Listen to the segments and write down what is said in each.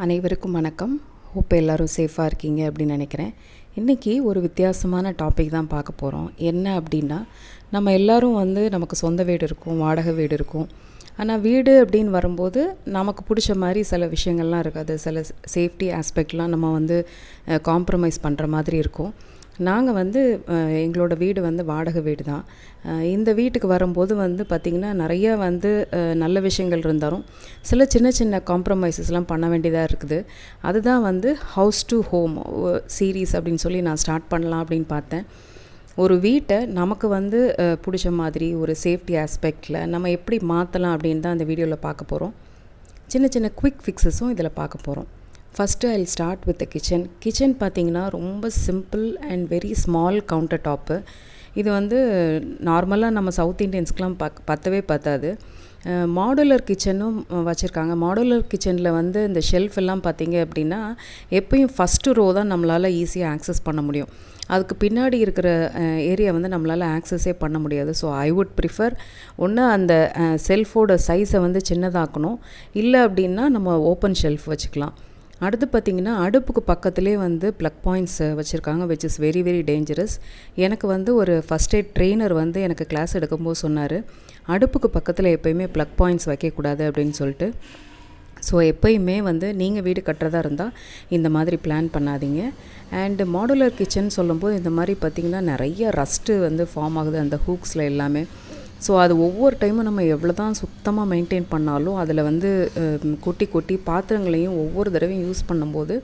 அனைவருக்கும் வணக்கம். ஹோப் எல்லோரும் சேஃபாக இருக்கீங்க அப்படின்னு நினைக்கிறேன். இன்றைக்கி ஒரு வித்தியாசமான டாபிக் தான் பார்க்க போகிறோம். என்ன அப்படின்னா, நம்ம எல்லோரும் நமக்கு சொந்த வீடு இருக்கும், வாடகை வீடு இருக்கும். ஆனால் வீடு அப்படின்னு வரும்போது நமக்கு பிடிச்ச மாதிரி சில விஷயங்கள்லாம் இருக்காது. சில சேஃப்டி ஆஸ்பெக்ட்லாம் நம்ம காம்ப்ரமைஸ் பண்ணுற மாதிரி இருக்கும். நாங்கள் எங்களோட வீடு வாடகை வீடு தான். இந்த வீட்டுக்கு வரும்போது பார்த்திங்கன்னா நிறையா நல்ல விஷயங்கள் இருந்தாலும் சில சின்ன சின்ன காம்ப்ரமைசஸ்லாம் பண்ண வேண்டியதாக இருக்குது. அதுதான் ஹவுஸ் டு ஹோம் சீரீஸ் அப்படின்னு சொல்லி நான் ஸ்டார்ட் பண்ணலாம் அப்படின்னு பார்த்தேன். ஒரு வீட்டை நமக்கு பிடிச்ச மாதிரி ஒரு சேஃப்டி ஆஸ்பெக்டில் நம்ம எப்படி மாற்றலாம் அப்படின்னு தான் அந்த வீடியோவில் பார்க்க போகிறோம். சின்ன சின்ன குவிக் ஃபிக்ஸஸும் இதில் பார்க்க போகிறோம். First I start with the kitchen பார்த்திங்கன்னா ரொம்ப simple and very small counter top. இது நார்மலாக நம்ம சவுத் இண்டியன்ஸ்க்கெலாம் பத்தவே பத்தாது. மாடுலர் கிச்சனும் வச்சுருக்காங்க. மாடுலர் கிச்சனில் இந்த ஷெல்ஃப் எல்லாம் பார்த்திங்க அப்படின்னா எப்பயும் ஃபஸ்ட்டு ரோ தான் நம்மளால் ஈஸியாக ஆக்சஸ் பண்ண முடியும். அதுக்கு பின்னாடி இருக்கிற ஏரியா நம்மளால் ஆக்சஸே பண்ண முடியாது. ஸோ ஐ வுட் ப்ரிஃபர் ஒன்று அந்த செல்ஃபோட சைஸை சின்னதாக்கணும், இல்லை அப்படின்னா நம்ம ஓப்பன் ஷெல்ஃப் வச்சுக்கலாம். அடுத்து பார்த்திங்கன்னா அடுப்புக்கு பக்கத்துலேயே ப்ளக் பாயிண்ட்ஸ் வச்சுருக்காங்க, which is very very dangerous. எனக்கு ஒரு ஃபஸ்ட் எய்ட் ட்ரெயினர் எனக்கு கிளாஸ் எடுக்கும்போது சொன்னார், அடுப்புக்கு பக்கத்தில் எப்போயுமே ப்ளக் பாயிண்ட்ஸ் வைக்கக்கூடாது அப்படின்னு சொல்லிட்டு. ஸோ எப்போயுமே நீங்கள் வீடு கட்டுறதா இருந்தால் இந்த மாதிரி பிளான் பண்ணாதீங்க. அண்டு மாடுலர் கிச்சன் சொல்லும்போது இந்த மாதிரி பார்த்திங்கன்னா நிறைய ரஸ்ட்டு ஃபார்ம் ஆகுது அந்த ஹூக்ஸில் எல்லாமே. ஸோ அது ஒவ்வொரு டைமும் நம்ம எவ்வளோ தான் சுத்தமாக மெயின்டைன் பண்ணாலும் அதில் கொட்டி கொட்டி பாத்திரங்களையும் ஒவ்வொரு தடவையும் யூஸ் பண்ணும்போது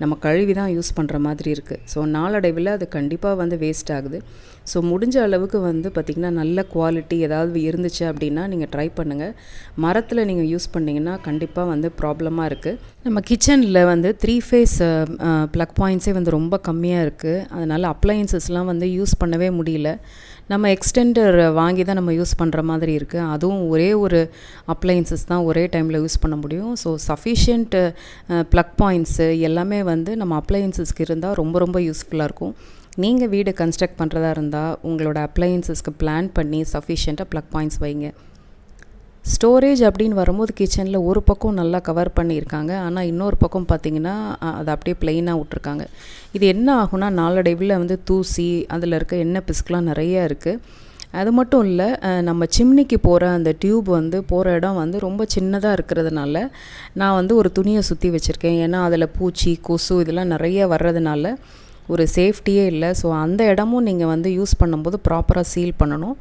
நம்ம கழுவி தான் யூஸ் பண்ணுற மாதிரி இருக்குது. ஸோ நாளடைவில் அது கண்டிப்பாக வேஸ்ட் ஆகுது. ஸோ முடிஞ்ச அளவுக்கு பார்த்திங்கன்னா நல்ல குவாலிட்டி ஏதாவது இருந்துச்சு அப்படின்னா நீங்கள் ட்ரை பண்ணுங்கள். மரத்தில் நீங்கள் யூஸ் பண்ணிங்கன்னா கண்டிப்பாக ப்ராப்ளமாக இருக்குது. நம்ம கிச்சனில் 3 ஃபேஸ் ப்ளக் பாயிண்ட்ஸே ரொம்ப கம்மியாக இருக்குது. அதனால் அப்ளையன்சஸ்லாம் யூஸ் பண்ணவே முடியல. நம்ம எக்ஸ்டெண்டர் வாங்கி தான் நம்ம யூஸ் பண்ணுற மாதிரி இருக்குது. அதுவும் ஒரே ஒரு அப்ளையன்சஸ் தான் ஒரே டைமில் யூஸ் பண்ண முடியும். ஸோ சஃபிஷியன்ட் ப்ளக் பாயிண்ட்ஸு எல்லாமே நம்ம அப்ளையன்சஸ்க்கு இருந்தால் ரொம்ப ரொம்ப யூஸ்ஃபுல்லாக இருக்கும். நீங்கள் வீடு கன்ஸ்ட்ரக்ட் பண்ணுறதா இருந்தால் உங்களோட அப்ளையன்சஸ்க்கு பிளான் பண்ணி சஃபிஷியண்ட்டாக ப்ளக் பாயிண்ட்ஸ் வைங்க. ஸ்டோரேஜ் அப்படின்னு வரும்போது கிச்சனில் ஒரு பக்கம் நல்லா கவர் பண்ணியிருக்காங்க, ஆனால் இன்னொரு பக்கம் பார்த்திங்கன்னா அதை அப்படியே ப்ளெயினாக விட்ருக்காங்க. இது என்ன ஆகுனா நாளடைவில் தூசி அதில் இருக்க எண்ணெய் பிசுக்கெலாம் நிறையா இருக்குது. அது மட்டும் இல்லை, நம்ம சிம்னிக்கு போகிற அந்த டியூப் போகிற இடம் ரொம்ப சின்னதாக இருக்கிறதுனால நான் ஒரு துணியை சுற்றி வச்சுருக்கேன். ஏன்னா அதில் பூச்சி கொசு இதெல்லாம் நிறைய வர்றதுனால ஒரு சேஃப்டியே இல்லை. ஸோ அந்த இடமும் நீங்கள் யூஸ் பண்ணும்போது ப்ராப்பராக சீல் பண்ணணும்.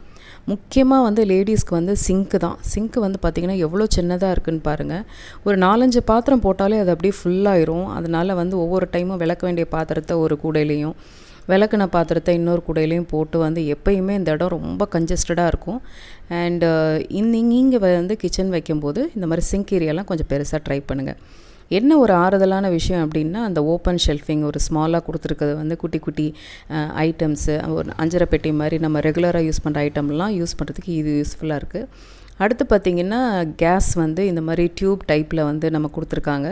முக்கியமாக லேடிஸ்க்கு சிங்க்கு தான். சிங்க்கு பார்த்திங்கன்னா எவ்வளோ சின்னதாக இருக்குதுன்னு பாருங்கள். ஒரு 4-5 பாத்திரம் போட்டாலே அது அப்படியே ஃபுல்லாயிரும். அதனால் ஒவ்வொரு டைமும் விளக்க வேண்டிய பாத்திரத்தை ஒரு கூடையிலையும் விளக்குன பாத்திரத்தை இன்னொரு கூடையிலையும் போட்டு எப்போயுமே இந்த இடம் ரொம்ப கன்ஜஸ்டடாக இருக்கும். அண்டு இங்கே கிச்சன் வைக்கும்போது இந்த மாதிரி சிங்க் ஏரியாலாம் கொஞ்சம் பெருசாக ட்ரை பண்ணுங்கள். என்ன ஒரு ஆறுதலான விஷயம் அப்படின்னா, அந்த ஓப்பன் ஷெல்ஃபிங் ஒரு ஸ்மாலாக கொடுத்துருக்கிறது குட்டி குட்டி ஐட்டம்ஸு, ஒரு 5 பெட்டி மாதிரி நம்ம ரெகுலராக யூஸ் பண்ணுற ஐட்டம்லாம் யூஸ் பண்ணுறதுக்கு இது யூஸ்ஃபுல்லாக இருக்குது. அடுத்து பார்த்திங்கன்னா கேஸ் இந்த மாதிரி டியூப் டைப்பில் நம்ம கொடுத்துருக்காங்க.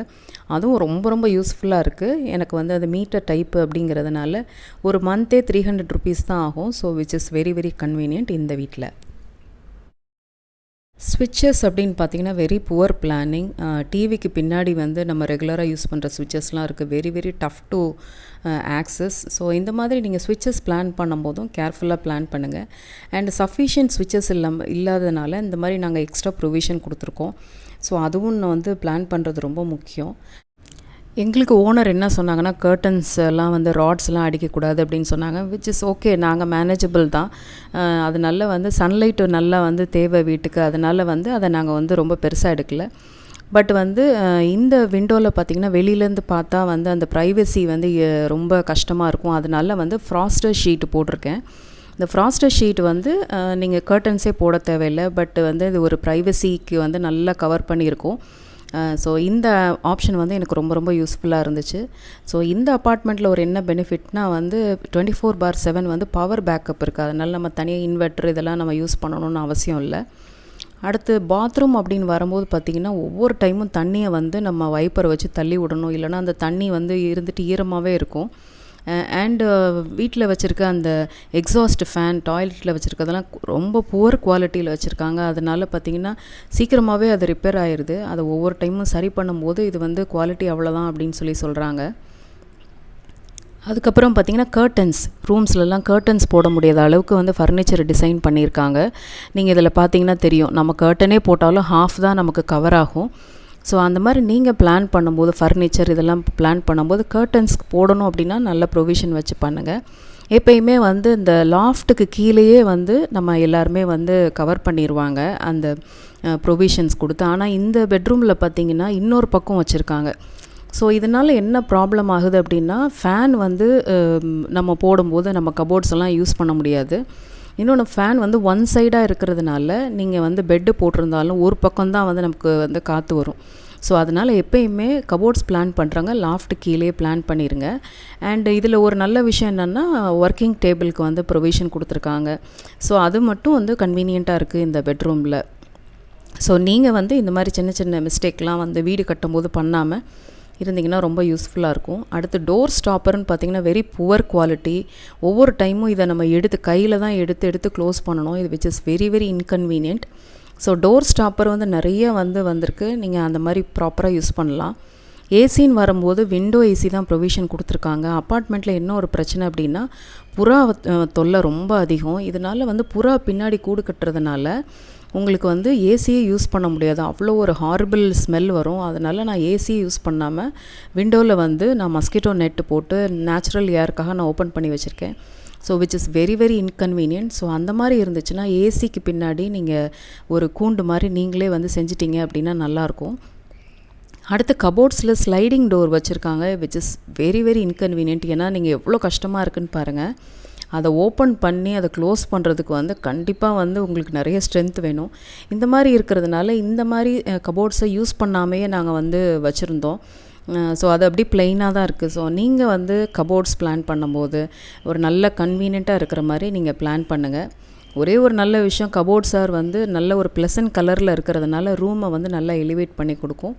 அதுவும் ரொம்ப ரொம்ப யூஸ்ஃபுல்லாக இருக்குது. எனக்கு அது மீட்டர் டைப்பு அப்படிங்கிறதுனால ஒரு மந்த்தே 300 ருபீஸ் தான் ஆகும். So which is very very convenient இந்த வீட்டில். ஸ்விட்சஸ் அப்படின்னு பார்த்திங்கன்னா வெரி புவர் பிளானிங். டிவிக்கு பின்னாடி நம்ம ரெகுலராக யூஸ் பண்ணுற ஸ்விட்சஸ்லாம் இருக்குது. Very very tough to access. So இந்த மாதிரி நீங்கள் ஸ்விட்சஸ் பிளான் பண்ணும்போதும் கேர்ஃபுல்லாக பிளான் பண்ணுங்கள். அண்ட் சஃபிஷியன்ட் ஸ்விட்சஸ் இல்லாததுனால இந்த மாதிரி நாங்கள் எக்ஸ்ட்ரா ப்ரொவிஷன் கொடுத்துருக்கோம். ஸோ அதுவும் பிளான் பண்ணுறது ரொம்ப முக்கியம். எங்களுக்கு ஓனர் என்ன சொன்னாங்கன்னா, கர்டன்ஸ் எல்லாம் ராட்ஸ்லாம் அடிக்கக்கூடாது அப்படின்னு சொன்னாங்க. விச் இஸ் ஓகே, நாங்கள் மேனேஜபிள் தான். அதனால சன்லைட்டு நல்லா தேவை வீட்டுக்கு. அதனால் அதை நாங்கள் ரொம்ப பெருசாக எடுக்கலை. பட் இந்த விண்டோவில் பார்த்திங்கன்னா வெளியிலேருந்து பார்த்தா அந்த ப்ரைவசி ரொம்ப கஷ்டமாக இருக்கும். அதனால ஃப்ராஸ்டர் ஷீட்டு போட்டிருக்கேன். இந்த ஃப்ராஸ்டர் ஷீட் நீங்கள் கர்டன்ஸே போட தேவையில்லை. பட் இது ஒரு ப்ரைவசிக்கு நல்லா கவர் பண்ணியிருக்கோம். ஸோ இந்த ஆப்ஷன் எனக்கு ரொம்ப ரொம்ப யூஸ்ஃபுல்லாக இருந்துச்சு. ஸோ இந்த அப்பார்ட்மெண்ட்டில் ஒரு என்ன பெனிஃபிட்னால் 24/7 பவர் பேக்கப் இருக்குது. அதனால் நம்ம தனியாக இன்வெர்ட்டர் இதெல்லாம் நம்ம யூஸ் பண்ணணும்னு அவசியம் இல்லை. அடுத்து பாத்ரூம் அப்படின்னு வரும்போது பார்த்திங்கன்னா ஒவ்வொரு டைமும் தண்ணியை நம்ம வைப்பரை வச்சு தள்ளி விடணும். இல்லைனா அந்த தண்ணி இருந்துட்டு ஈரமாகவே இருக்கும். அண்டு வீட்டில் வச்சுருக்க அந்த எக்ஸாஸ்ட் ஃபேன் டாய்லெட்டில் வச்சுருக்கதெல்லாம் ரொம்ப புவர் குவாலிட்டியில் வச்சுருக்காங்க. அதனால் பார்த்திங்கன்னா சீக்கிரமாகவே அது ரிப்பேர் ஆயிடுது. அதை ஒவ்வொரு டைமும் சரி பண்ணும்போது இது வந்து குவாலிட்டி அவ்வளோதான் அப்படின்னு சொல்கிறாங்க. அதுக்கப்புறம் பார்த்திங்கன்னா கர்டன்ஸ், ரூம்ஸ்லலாம் கர்டன்ஸ் போட முடியாத அளவுக்கு வந்து ஃபர்னிச்சர் டிசைன் பண்ணியிருக்காங்க. நீங்கள் இதில் பார்த்தீங்கன்னா தெரியும், நம்ம கர்டனே போட்டாலும் ஹாஃப் தான் நமக்கு கவர் ஆகும். ஸோ அந்த மாதிரி நீங்கள் பிளான் பண்ணும்போது ஃபர்னிச்சர் இதெல்லாம் பிளான் பண்ணும்போது கர்டன்ஸ்க்கு போடணும் அப்படின்னா நல்ல ப்ரொவிஷன் வச்சு பண்ணுங்கள். எப்பயுமே வந்து இந்த லாஃப்ட்டுக்கு கீழேயே வந்து நம்ம எல்லாருமே வந்து கவர் பண்ணிடுவாங்க அந்த ப்ரொவிஷன்ஸ் கொடுத்து. ஆனால் இந்த பெட்ரூமில் பார்த்திங்கன்னா இன்னொரு பக்கம் வச்சுருக்காங்க. ஸோ இதனால் என்ன ப்ராப்ளம் ஆகுது அப்படின்னா, ஃபேன் வந்து நம்ம போடும்போது நம்ம கபோர்ட்ஸ் எல்லாம் யூஸ் பண்ண முடியாது. இன்னொன்று ஃபேன் வந்து ஒன் சைடாக இருக்கிறதுனால நீங்கள் வந்து பெட்டு போட்டிருந்தாலும் ஒரு பக்கம்தான் வந்து நமக்கு வந்து காற்று வரும். ஸோ அதனால் எப்பயுமே கபோர்ட்ஸ் பிளான் பண்ணுறாங்க லாஃப்ட் கீழே பிளான் பண்ணிடுங்க. அண்ட் இதில் ஒரு நல்ல விஷயம் என்னென்னா ஒர்க்கிங் டேபிளுக்கு வந்து ப்ரொவிஷன் கொடுத்துருக்காங்க. ஸோ அது மட்டும் வந்து கன்வீனியண்ட்டாக இருக்குது இந்த பெட்ரூமில். ஸோ நீங்கள் வந்து இந்த மாதிரி சின்ன சின்ன மிஸ்டேக்லாம் வந்து வீடு கட்டும்போது பண்ணாமல் இருந்திங்கன்னா ரொம்ப யூஸ்ஃபுல்லாக இருக்கும். அடுத்து டோர் ஸ்டாப்பர்னு பார்த்திங்கன்னா வெரி புவர் குவாலிட்டி. ஒவ்வொரு டைமும் இதை நம்ம கையில் தான் எடுத்து க்ளோஸ் பண்ணணும். இது which is very very inconvenient. So door stopper வந்து நிறைய வந்திருக்கு. நீங்கள் அந்த மாதிரி ப்ராப்பராக யூஸ் பண்ணலாம். ஏசின்னு வரும்போது விண்டோ ஏசி தான் ப்ரொவிஷன் கொடுத்துருக்காங்க. அப்பார்ட்மெண்ட்டில் என்ன ஒரு பிரச்சனை அப்படின்னா புறா தொல்லை ரொம்ப அதிகம். இதனால் வந்து புறா பின்னாடி கூடு கட்டுறதுனால உங்களுக்கு வந்து ஏசியே யூஸ் பண்ண முடியாது. அவ்வளோ ஒரு ஹாரிபிள் ஸ்மெல் வரும். அதனால் நான் ஏசியை யூஸ் பண்ணாமல் விண்டோவில் வந்து நான் மஸ்கிட்டோ நெட்டு போட்டு நேச்சுரல் ஏருக்காக நான் ஓப்பன் பண்ணி வச்சுருக்கேன். So which is very very inconvenient. So அந்த மாதிரி இருந்துச்சுன்னா ஏசிக்கு பின்னாடி நீங்கள் ஒரு கூண்டு மாதிரி நீங்களே வந்து செஞ்சிட்டிங்க அப்படின்னா நல்லாயிருக்கும். அடுத்து கபோர்ட்ஸில் ஸ்லைடிங் டோர் வச்சுருக்காங்க which is very very inconvenient. ஏன்னா நீங்கள் எவ்வளோ கஷ்டமாக இருக்குதுன்னு பாருங்கள். அதை ஓப்பன் பண்ணி அதை க்ளோஸ் பண்ணுறதுக்கு வந்து கண்டிப்பாக வந்து உங்களுக்கு நிறைய ஸ்ட்ரென்த் வேணும். இந்த மாதிரி இருக்கிறதுனால இந்த மாதிரி கபோர்ட்ஸை யூஸ் பண்ணாமையே நாங்கள் வந்து வச்சுருந்தோம். ஸோ அது அப்படி ப்ளெயினாக தான் இருக்குது. ஸோ நீங்கள் வந்து கபோர்ட்ஸ் பிளான் பண்ணும்போது ஒரு நல்ல கன்வீனியண்ட்டாக இருக்கிற மாதிரி நீங்கள் பிளான் பண்ணுங்கள். ஒரே ஒரு நல்ல விஷயம், கபோர்ட்ஸார் வந்து நல்ல ஒரு ப்ளசன்ட் கலரில் இருக்கிறதுனால ரூமை வந்து நல்லா எலிவேட் பண்ணி கொடுக்கும்.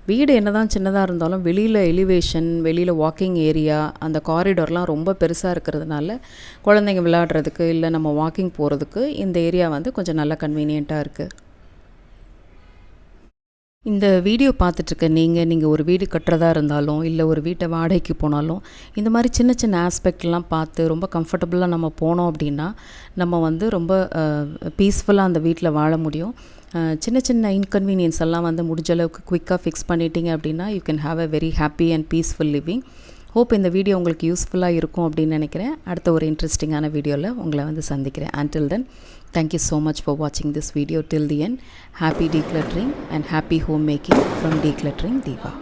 வீடு என்ன தான் சின்னதாக இருந்தாலும் வெளியில் எலிவேஷன், வெளியில் வாக்கிங் ஏரியா, அந்த காரிடோர்லாம் ரொம்ப பெருசாக இருக்கிறதுனால குழந்தைங்க விளையாடுறதுக்கு இல்லை நம்ம வாக்கிங் போகிறதுக்கு இந்த ஏரியா வந்து கொஞ்சம் நல்லா கன்வீனியண்ட்டாக இருக்குது. இந்த வீடியோ பார்த்துட்ருக்க நீங்கள் ஒரு வீடு கட்டுறதா இருந்தாலும் இல்லை ஒரு வீட்டை வாடகைக்கு போனாலும் இந்த மாதிரி சின்ன சின்ன ஆஸ்பெக்ட்லாம் பார்த்து ரொம்ப கம்ஃபர்டபுளாக நம்ம போனோம் அப்படின்னா நம்ம வந்து ரொம்ப பீஸ்ஃபுல்லாக அந்த வீட்டில் வாழ முடியும். சின்ன சின்ன இன்கன்வீனியன்ஸ் எல்லாம் வந்து முடிஞ்ச அளவுக்கு குயிக்காக ஃபிக்ஸ் பண்ணிட்டீங்க அப்படின்னா you can have a very happy and peaceful living. Hope இந்த வீடியோ உங்களுக்கு யூஸ்ஃபுல்லாக இருக்கும் அப்படின்னு நினைக்கிறேன். அடுத்த ஒரு இன்ட்ரெஸ்டிங்கான வீடியோவில் உங்களை வந்து சந்திக்கிறேன். Until then, thank you so much for watching this video till the end. Happy decluttering and happy homemaking from Decluttering Diva.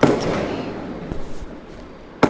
Thank you.